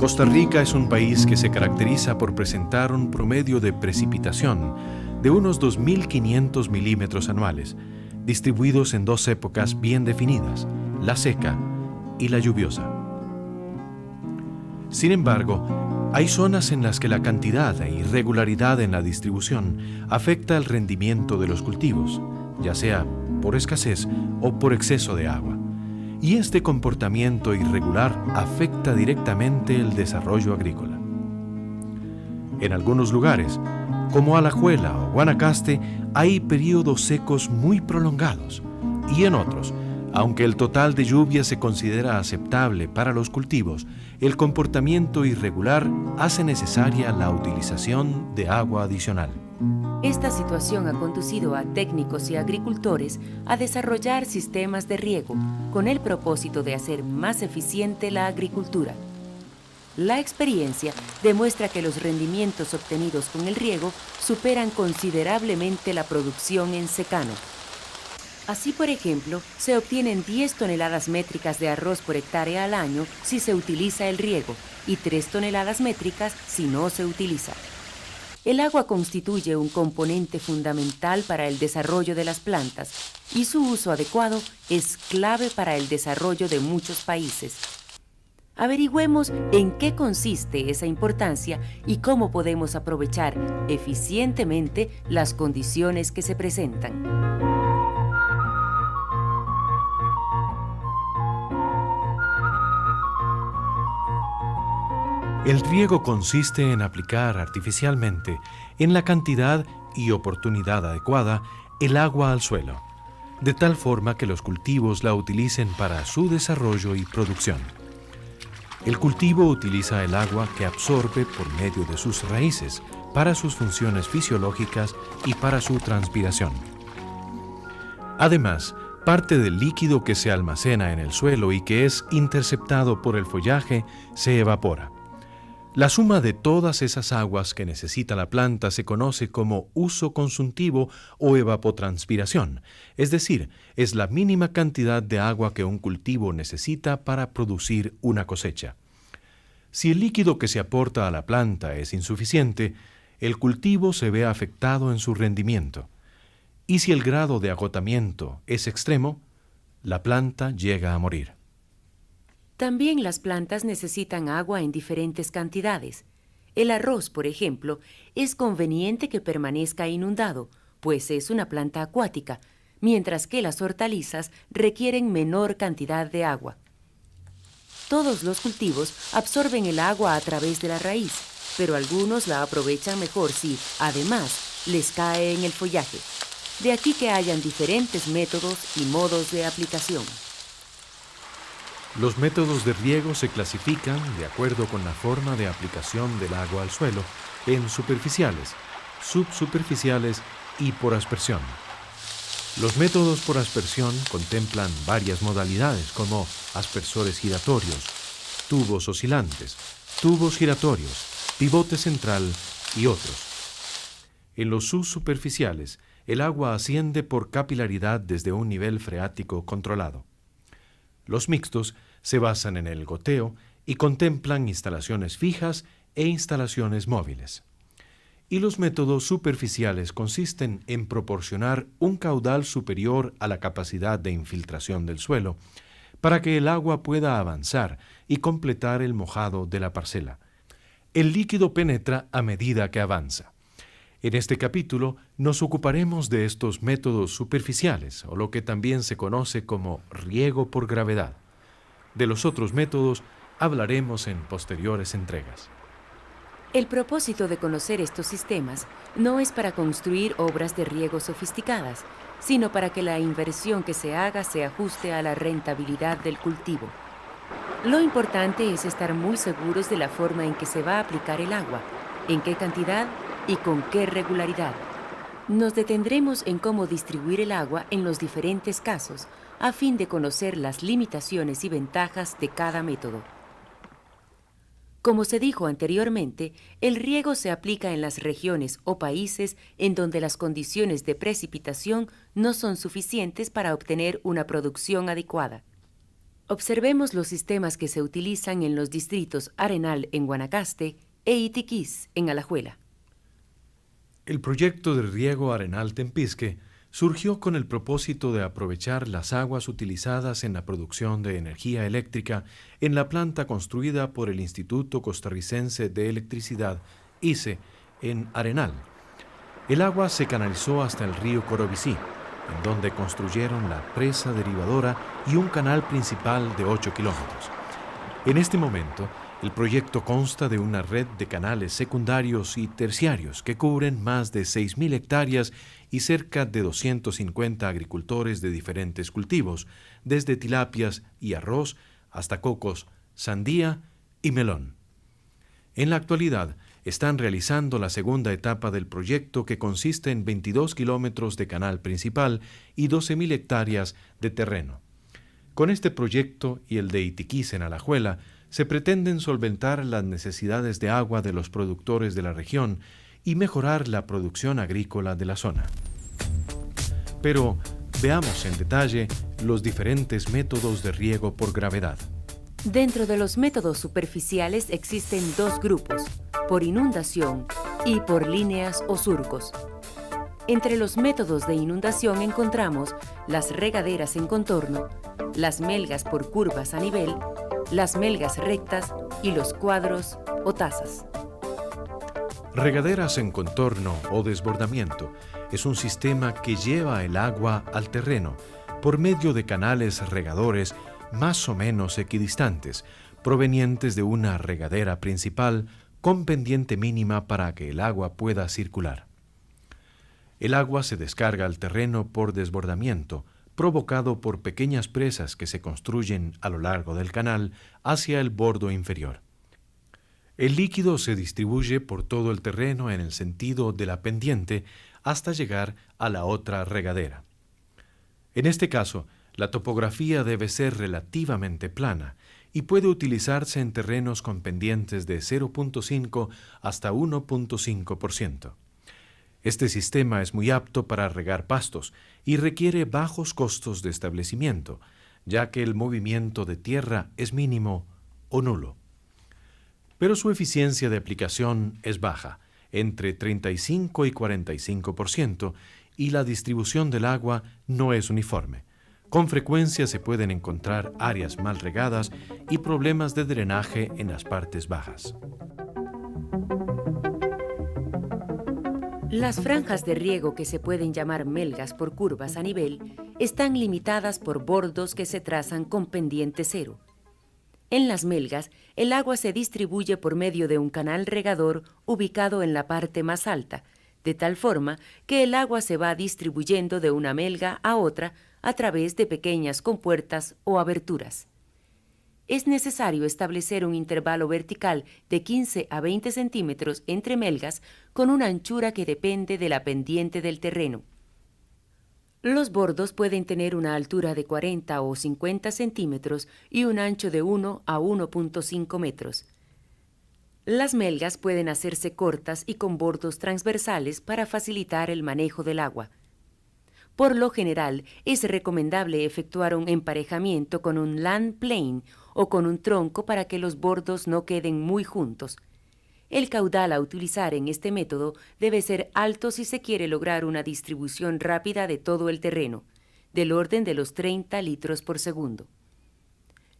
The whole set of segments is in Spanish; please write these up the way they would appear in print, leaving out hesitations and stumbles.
Costa Rica es un país que se caracteriza por presentar un promedio de precipitación de unos 2.500 milímetros anuales, distribuidos en dos épocas bien definidas, la seca y la lluviosa. Sin embargo, hay zonas en las que la cantidad e irregularidad en la distribución afecta el rendimiento de los cultivos, ya sea por escasez o por exceso de agua. Y este comportamiento irregular afecta directamente el desarrollo agrícola. En algunos lugares, como Alajuela o Guanacaste, hay periodos secos muy prolongados, y en otros, aunque el total de lluvia se considera aceptable para los cultivos, el comportamiento irregular hace necesaria la utilización de agua adicional. Esta situación ha conducido a técnicos y agricultores a desarrollar sistemas de riego con el propósito de hacer más eficiente la agricultura. La experiencia demuestra que los rendimientos obtenidos con el riego superan considerablemente la producción en secano. Así, por ejemplo, se obtienen 10 toneladas métricas de arroz por hectárea al año si se utiliza el riego y 3 toneladas métricas si no se utiliza. El agua constituye un componente fundamental para el desarrollo de las plantas y su uso adecuado es clave para el desarrollo de muchos países. Averigüemos en qué consiste esa importancia y cómo podemos aprovechar eficientemente las condiciones que se presentan. El riego consiste en aplicar artificialmente, en la cantidad y oportunidad adecuada, el agua al suelo, de tal forma que los cultivos la utilicen para su desarrollo y producción. El cultivo utiliza el agua que absorbe por medio de sus raíces para sus funciones fisiológicas y para su transpiración. Además, parte del líquido que se almacena en el suelo y que es interceptado por el follaje se evapora. La suma de todas esas aguas que necesita la planta se conoce como uso consuntivo o evapotranspiración, es decir, es la mínima cantidad de agua que un cultivo necesita para producir una cosecha. Si el líquido que se aporta a la planta es insuficiente, el cultivo se ve afectado en su rendimiento. Y si el grado de agotamiento es extremo, la planta llega a morir. También las plantas necesitan agua en diferentes cantidades. El arroz, por ejemplo, es conveniente que permanezca inundado, pues es una planta acuática, mientras que las hortalizas requieren menor cantidad de agua. Todos los cultivos absorben el agua a través de la raíz, pero algunos la aprovechan mejor si, además, les cae en el follaje. De aquí que hayan diferentes métodos y modos de aplicación. Los métodos de riego se clasifican, de acuerdo con la forma de aplicación del agua al suelo, en superficiales, subsuperficiales y por aspersión. Los métodos por aspersión contemplan varias modalidades como aspersores giratorios, tubos oscilantes, tubos giratorios, pivote central y otros. En los subsuperficiales, el agua asciende por capilaridad desde un nivel freático controlado. Los mixtos se basan en el goteo y contemplan instalaciones fijas e instalaciones móviles. Y los métodos superficiales consisten en proporcionar un caudal superior a la capacidad de infiltración del suelo para que el agua pueda avanzar y completar el mojado de la parcela. El líquido penetra a medida que avanza. En este capítulo nos ocuparemos de estos métodos superficiales, o lo que también se conoce como riego por gravedad. De los otros métodos hablaremos en posteriores entregas. El propósito de conocer estos sistemas no es para construir obras de riego sofisticadas, sino para que la inversión que se haga se ajuste a la rentabilidad del cultivo. Lo importante es estar muy seguros de la forma en que se va a aplicar el agua, en qué cantidad y con qué regularidad. Nos detendremos en cómo distribuir el agua en los diferentes casos, a fin de conocer las limitaciones y ventajas de cada método. Como se dijo anteriormente, el riego se aplica en las regiones o países en donde las condiciones de precipitación no son suficientes para obtener una producción adecuada. Observemos los sistemas que se utilizan en los distritos Arenal en Guanacaste e Itiquís en Alajuela. El proyecto de riego Arenal Tempisque surgió con el propósito de aprovechar las aguas utilizadas en la producción de energía eléctrica en la planta construida por el Instituto Costarricense de Electricidad, ICE, en Arenal. El agua se canalizó hasta el río Corobicí, en donde construyeron la presa derivadora y un canal principal de 8 kilómetros. En este momento, el proyecto consta de una red de canales secundarios y terciarios que cubren más de 6.000 hectáreas y cerca de 250 agricultores de diferentes cultivos, desde tilapias y arroz hasta cocos, sandía y melón. En la actualidad, están realizando la segunda etapa del proyecto, que consiste en 22 kilómetros de canal principal y 12.000 hectáreas de terreno. Con este proyecto y el de Itiquís en Alajuela, se pretenden solventar las necesidades de agua de los productores de la región y mejorar la producción agrícola de la zona. Pero veamos en detalle los diferentes métodos de riego por gravedad. Dentro de los métodos superficiales existen dos grupos, por inundación y por líneas o surcos. Entre los métodos de inundación encontramos las regaderas en contorno, las melgas por curvas a nivel, las melgas rectas y los cuadros o tazas. Regaderas en contorno o desbordamiento es un sistema que lleva el agua al terreno por medio de canales regadores más o menos equidistantes, provenientes de una regadera principal con pendiente mínima para que el agua pueda circular. El agua se descarga al terreno por desbordamiento, provocado por pequeñas presas que se construyen a lo largo del canal hacia el bordo inferior. El líquido se distribuye por todo el terreno en el sentido de la pendiente hasta llegar a la otra regadera. En este caso, la topografía debe ser relativamente plana y puede utilizarse en terrenos con pendientes de 0.5 hasta 1.5%. Este sistema es muy apto para regar pastos y requiere bajos costos de establecimiento, ya que el movimiento de tierra es mínimo o nulo. Pero su eficiencia de aplicación es baja, entre 35 y 45%, y la distribución del agua no es uniforme. Con frecuencia se pueden encontrar áreas mal regadas y problemas de drenaje en las partes bajas. Las franjas de riego, que se pueden llamar melgas por curvas a nivel, están limitadas por bordos que se trazan con pendiente cero. En las melgas, el agua se distribuye por medio de un canal regador ubicado en la parte más alta, de tal forma que el agua se va distribuyendo de una melga a otra a través de pequeñas compuertas o aberturas. Es necesario establecer un intervalo vertical de 15 a 20 centímetros entre melgas con una anchura que depende de la pendiente del terreno. Los bordos pueden tener una altura de 40 o 50 centímetros y un ancho de 1 a 1.5 metros. Las melgas pueden hacerse cortas y con bordos transversales para facilitar el manejo del agua. Por lo general, es recomendable efectuar un emparejamiento con un land plane o con un tronco para que los bordos no queden muy juntos. El caudal a utilizar en este método debe ser alto si se quiere lograr una distribución rápida de todo el terreno, del orden de los 30 litros por segundo.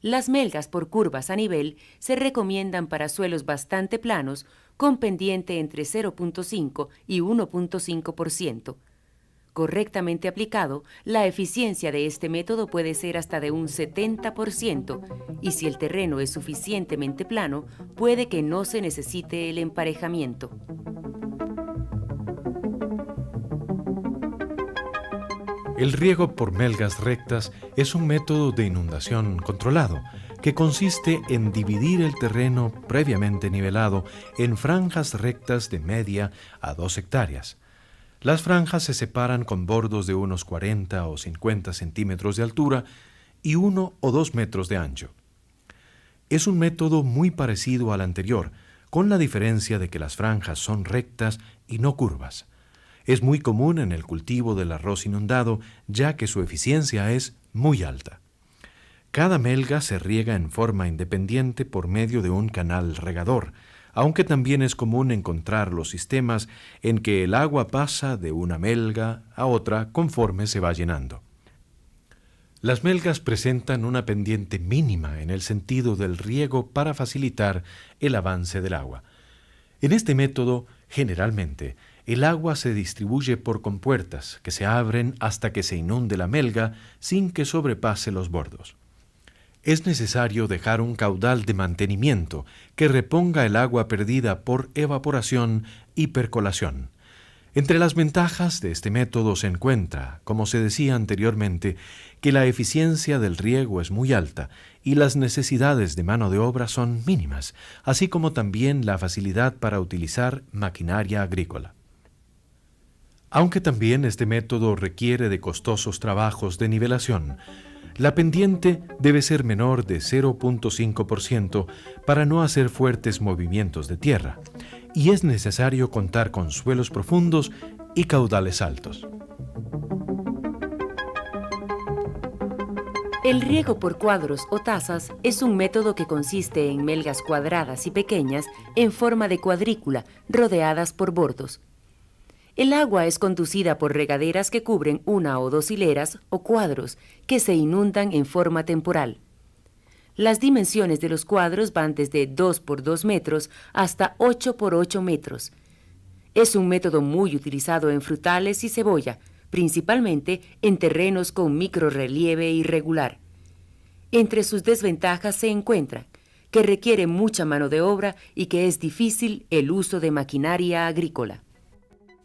Las melgas por curvas a nivel se recomiendan para suelos bastante planos con pendiente entre 0.5 y 1.5%. Correctamente aplicado, la eficiencia de este método puede ser hasta de un 70%, y si el terreno es suficientemente plano, puede que no se necesite el emparejamiento. El riego por melgas rectas es un método de inundación controlado que consiste en dividir el terreno previamente nivelado en franjas rectas de media a 2 hectáreas. Las franjas se separan con bordos de unos 40 o 50 centímetros de altura y 1 o 2 metros de ancho. Es un método muy parecido al anterior, con la diferencia de que las franjas son rectas y no curvas. Es muy común en el cultivo del arroz inundado, ya que su eficiencia es muy alta. Cada melga se riega en forma independiente por medio de un canal regador, aunque también es común encontrar los sistemas en que el agua pasa de una melga a otra conforme se va llenando. Las melgas presentan una pendiente mínima en el sentido del riego para facilitar el avance del agua. En este método, generalmente, el agua se distribuye por compuertas que se abren hasta que se inunde la melga sin que sobrepase los bordos. Es necesario dejar un caudal de mantenimiento que reponga el agua perdida por evaporación y percolación. Entre las ventajas de este método se encuentra, como se decía anteriormente, que la eficiencia del riego es muy alta y las necesidades de mano de obra son mínimas, así como también la facilidad para utilizar maquinaria agrícola. Aunque también este método requiere de costosos trabajos de nivelación, la pendiente debe ser menor de 0.5% para no hacer fuertes movimientos de tierra, y es necesario contar con suelos profundos y caudales altos. El riego por cuadros o tazas es un método que consiste en melgas cuadradas y pequeñas en forma de cuadrícula, rodeadas por bordos. El agua es conducida por regaderas que cubren 1 o 2 hileras o cuadros que se inundan en forma temporal. Las dimensiones de los cuadros van desde 2 por 2 metros hasta 8 por 8 metros. Es un método muy utilizado en frutales y cebolla, principalmente en terrenos con microrrelieve irregular. Entre sus desventajas se encuentra que requiere mucha mano de obra y que es difícil el uso de maquinaria agrícola.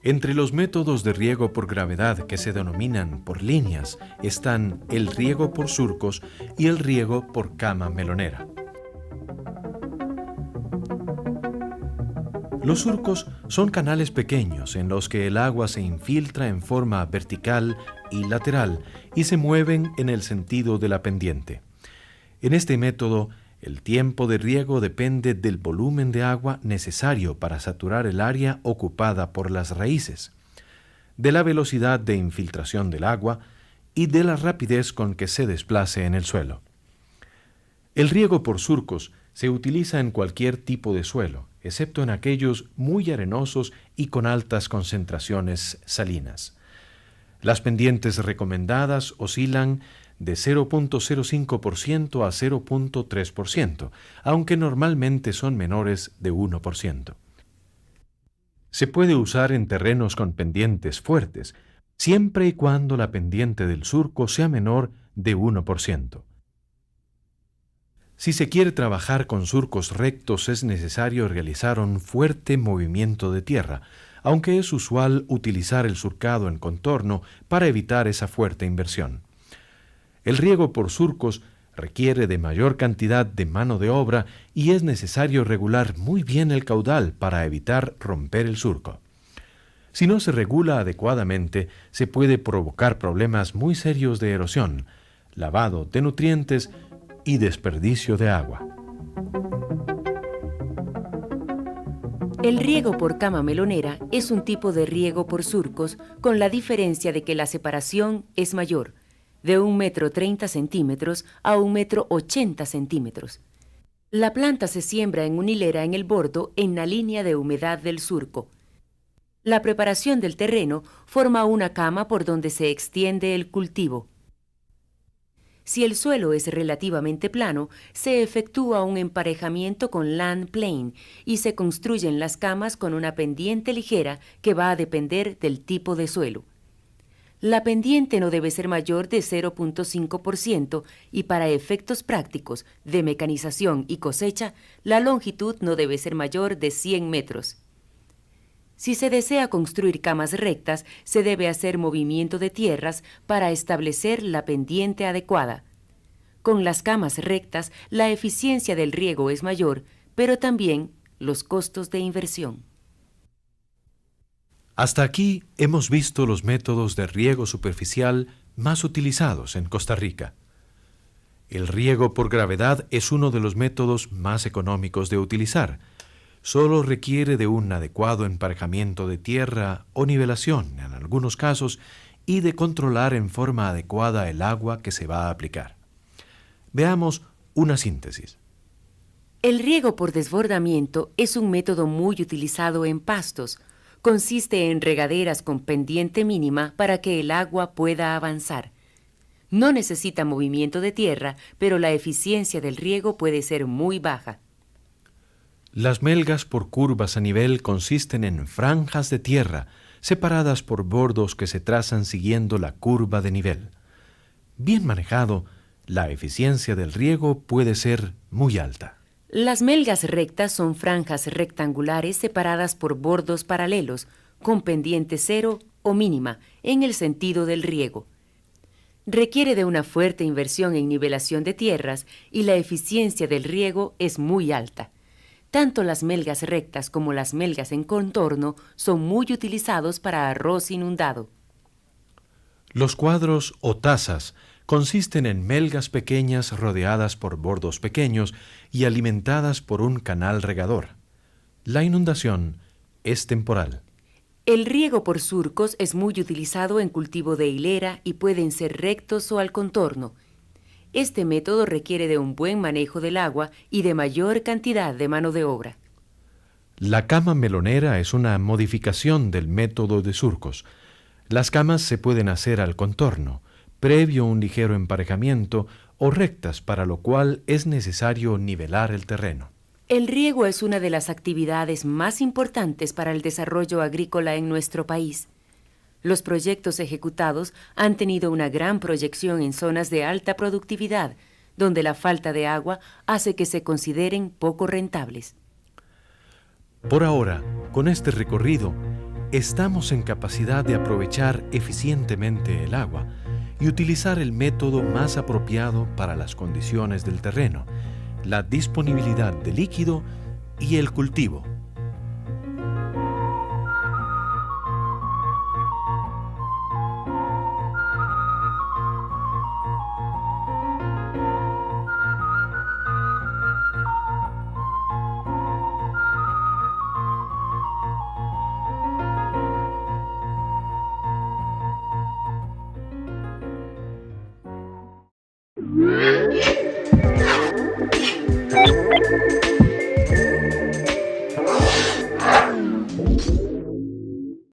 Entre los métodos de riego por gravedad que se denominan por líneas están el riego por surcos y el riego por cama melonera. Los surcos son canales pequeños en los que el agua se infiltra en forma vertical y lateral y se mueven en el sentido de la pendiente. En este método, el tiempo de riego depende del volumen de agua necesario para saturar el área ocupada por las raíces, de la velocidad de infiltración del agua y de la rapidez con que se desplace en el suelo. El riego por surcos se utiliza en cualquier tipo de suelo, excepto en aquellos muy arenosos y con altas concentraciones salinas. Las pendientes recomendadas oscilan de 0.05% a 0.3%, aunque normalmente son menores de 1%. Se puede usar en terrenos con pendientes fuertes, siempre y cuando la pendiente del surco sea menor de 1%. Si se quiere trabajar con surcos rectos es necesario realizar un fuerte movimiento de tierra, aunque es usual utilizar el surcado en contorno para evitar esa fuerte inversión. El riego por surcos requiere de mayor cantidad de mano de obra y es necesario regular muy bien el caudal para evitar romper el surco. Si no se regula adecuadamente, se puede provocar problemas muy serios de erosión, lavado de nutrientes y desperdicio de agua. El riego por cama melonera es un tipo de riego por surcos con la diferencia de que la separación es mayor, de 1,30 m a 1,80 m. La planta se siembra en una hilera en el bordo en la línea de humedad del surco. La preparación del terreno forma una cama por donde se extiende el cultivo. Si el suelo es relativamente plano, se efectúa un emparejamiento con land plane y se construyen las camas con una pendiente ligera que va a depender del tipo de suelo. La pendiente no debe ser mayor de 0.5% y para efectos prácticos de mecanización y cosecha, la longitud no debe ser mayor de 100 metros. Si se desea construir camas rectas, se debe hacer movimiento de tierras para establecer la pendiente adecuada. Con las camas rectas, la eficiencia del riego es mayor, pero también los costos de inversión. Hasta aquí hemos visto los métodos de riego superficial más utilizados en Costa Rica. El riego por gravedad es uno de los métodos más económicos de utilizar. Solo requiere de un adecuado emparejamiento de tierra o nivelación en algunos casos y de controlar en forma adecuada el agua que se va a aplicar. Veamos una síntesis. El riego por desbordamiento es un método muy utilizado en pastos. Consiste en regaderas con pendiente mínima para que el agua pueda avanzar. No necesita movimiento de tierra, pero la eficiencia del riego puede ser muy baja. Las melgas por curvas a nivel consisten en franjas de tierra separadas por bordos que se trazan siguiendo la curva de nivel. Bien manejado, la eficiencia del riego puede ser muy alta. Las melgas rectas son franjas rectangulares separadas por bordos paralelos, con pendiente cero o mínima, en el sentido del riego. Requiere de una fuerte inversión en nivelación de tierras y la eficiencia del riego es muy alta. Tanto las melgas rectas como las melgas en contorno son muy utilizados para arroz inundado. Los cuadros o tazas consisten en melgas pequeñas rodeadas por bordos pequeños y alimentadas por un canal regador. La inundación es temporal. El riego por surcos es muy utilizado en cultivo de hilera y pueden ser rectos o al contorno. Este método requiere de un buen manejo del agua y de mayor cantidad de mano de obra. La cama melonera es una modificación del método de surcos. Las camas se pueden hacer al contorno, previo un ligero emparejamiento o rectas, para lo cual es necesario nivelar el terreno. El riego es una de las actividades más importantes para el desarrollo agrícola en nuestro país. Los proyectos ejecutados han tenido una gran proyección en zonas de alta productividad, donde la falta de agua hace que se consideren poco rentables. Por ahora, con este recorrido, estamos en capacidad de aprovechar eficientemente el agua y utilizar el método más apropiado para las condiciones del terreno, la disponibilidad de líquido y el cultivo.